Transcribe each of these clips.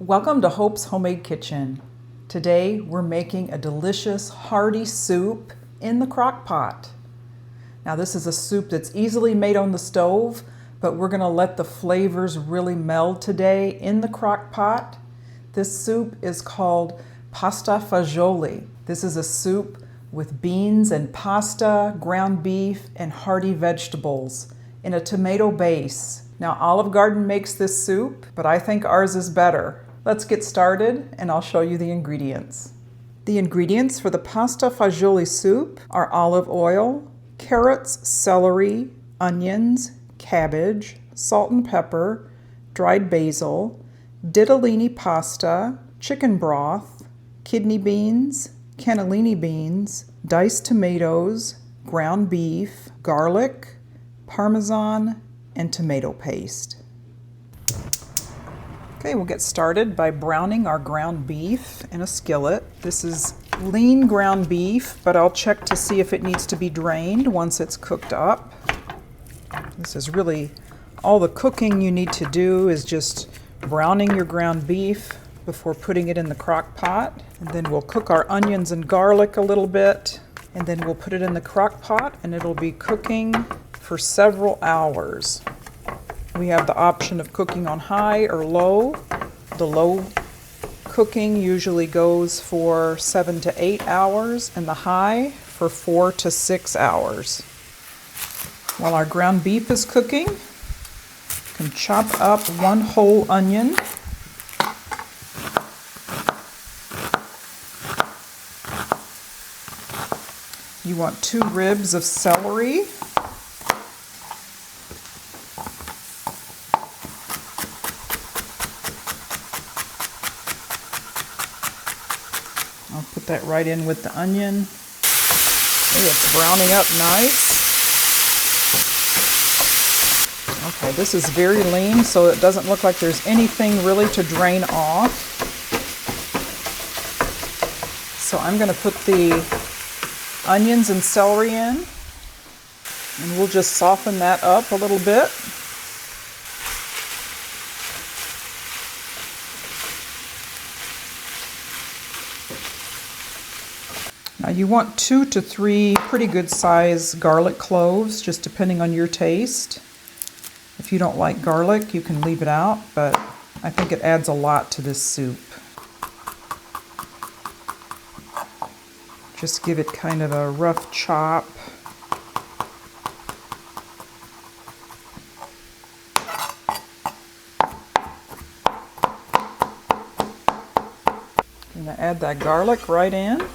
Welcome to Hope's Homemade Kitchen. Today we're making a delicious hearty soup in the crock pot. Now this is a soup that's easily made on the stove, but we're going to let the flavors really meld today in the crock pot. This soup is called pasta fagioli. This is a soup with beans and pasta, ground beef, and hearty vegetables in a tomato base. Now Olive Garden makes this soup, but I think ours is better. Let's get started and I'll show you the ingredients. The ingredients for the pasta fagioli soup are olive oil, carrots, celery, onions, cabbage, salt and pepper, dried basil, ditalini pasta, chicken broth, kidney beans, cannellini beans, diced tomatoes, ground beef, garlic, parmesan, and tomato paste. Okay, we'll get started by browning our ground beef in a skillet. This is lean ground beef, but I'll check to see if it needs to be drained once it's cooked up. This is really all the cooking you need to do is just browning your ground beef before putting it in the crock pot. And then we'll cook our onions and garlic a little bit, and then we'll put it in the crock pot and it'll be cooking for several hours. We have the option of cooking on high or low. The low cooking usually goes for 7 to 8 hours and the high for 4 to 6 hours. While our ground beef is cooking, you can chop up 1 whole onion. You want 2 ribs of celery. I'll put that right in with the onion. Okay, it's browning up nice. Okay, this is very lean, so it doesn't look like there's anything really to drain off. So I'm going to put the onions and celery in, and we'll just soften that up a little bit. Now you want 2 to 3 pretty good size garlic cloves, just depending on your taste. If you don't like garlic, you can leave it out, but I think it adds a lot to this soup. Just give it kind of a rough chop. I'm going to add that garlic right in.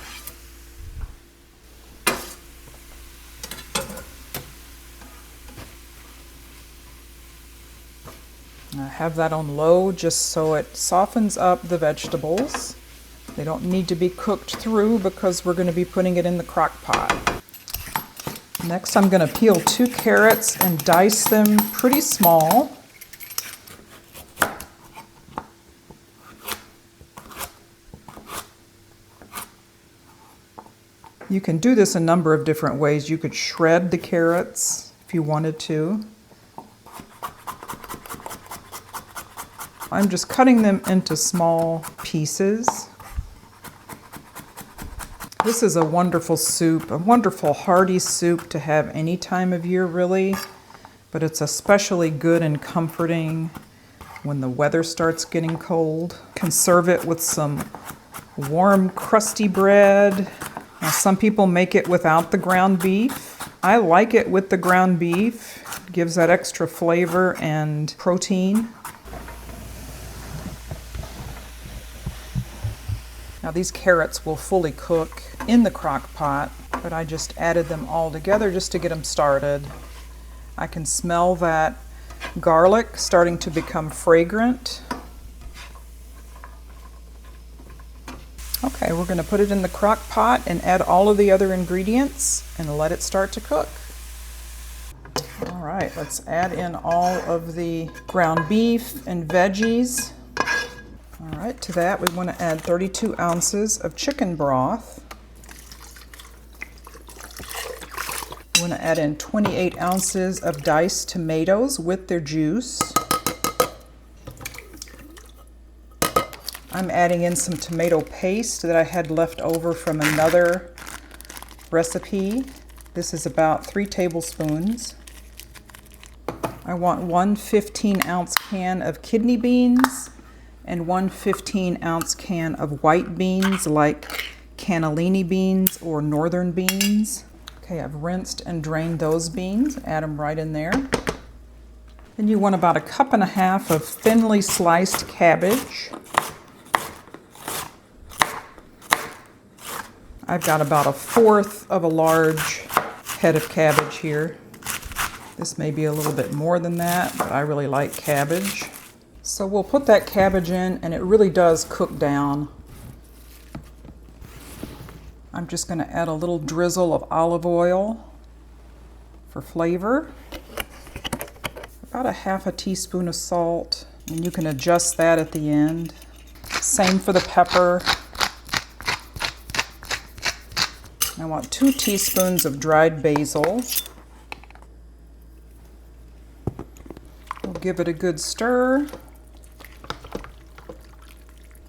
I have that on low just so it softens up the vegetables. They don't need to be cooked through because we're going to be putting it in the crock pot. Next, I'm going to peel 2 carrots and dice them pretty small. You can do this a number of different ways. You could shred the carrots if you wanted to. I'm just cutting them into small pieces. This is a wonderful soup, a wonderful hearty soup to have any time of year really, but it's especially good and comforting when the weather starts getting cold. You can serve it with some warm crusty bread. Now, some people make it without the ground beef. I like it with the ground beef. It gives that extra flavor and protein. Now these carrots will fully cook in the crock pot, but I just added them all together just to get them started. I can smell that garlic starting to become fragrant. Okay, we're going to put it in the crock pot and add all of the other ingredients and let it start to cook. All right, let's add in all of the ground beef and veggies. All right, to that we want to add 32 ounces of chicken broth. We want to add in 28 ounces of diced tomatoes with their juice. I'm adding in some tomato paste that I had left over from another recipe. This is about 3 tablespoons. I want 1 15-ounce can of kidney beans and 1 15-ounce can of white beans like cannellini beans or northern beans. Okay, I've rinsed and drained those beans. Add them right in there. Then you want about 1.5 cups of thinly sliced cabbage. I've got about 1/4 of a large head of cabbage here. This may be a little bit more than that, but I really like cabbage. So we'll put that cabbage in, and it really does cook down. I'm just going to add a little drizzle of olive oil for flavor. About 1/2 teaspoon of salt, and you can adjust that at the end. Same for the pepper. I want 2 teaspoons of dried basil. We'll give it a good stir.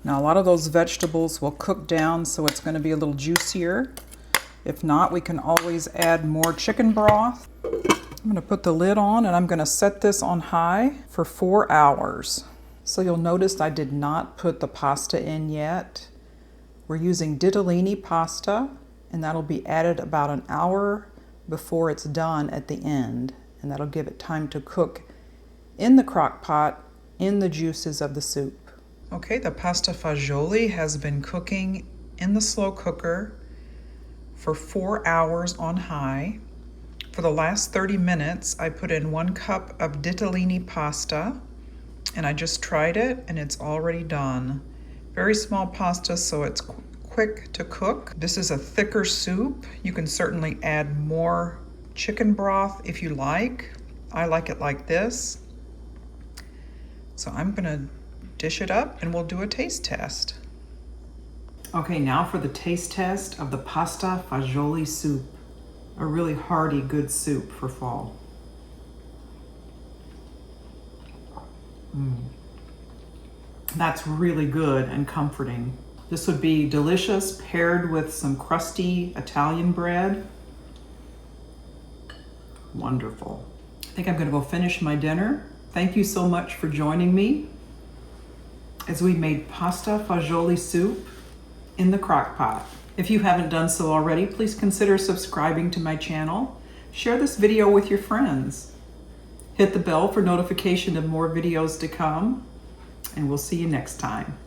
Now a lot of those vegetables will cook down, so it's going to be a little juicier. If not, we can always add more chicken broth. I'm going to put the lid on, and I'm going to set this on high for 4 hours. So you'll notice I did not put the pasta in yet. We're using ditalini pasta, and that'll be added about an hour before it's done at the end, and that'll give it time to cook in the crock pot in the juices of the soup. Okay, the pasta fagioli has been cooking in the slow cooker for 4 hours on high. For the last 30 minutes, I put in 1 cup of ditalini pasta, and I just tried it, and it's already done. Very small pasta, so it's quick to cook. This is a thicker soup. You can certainly add more chicken broth if you like. I like it like this. So I'm gonna dish it up and we'll do a taste test. Okay, now for the taste test of the pasta fagioli soup. A really hearty, good soup for fall. That's really good and comforting. This would be delicious paired with some crusty Italian bread. Wonderful. I think I'm going to go finish my dinner. Thank you so much for joining me as we made pasta fagioli soup in the crock pot. If you haven't done so already, please consider subscribing to my channel. Share this video with your friends. Hit the bell for notification of more videos to come, and we'll see you next time.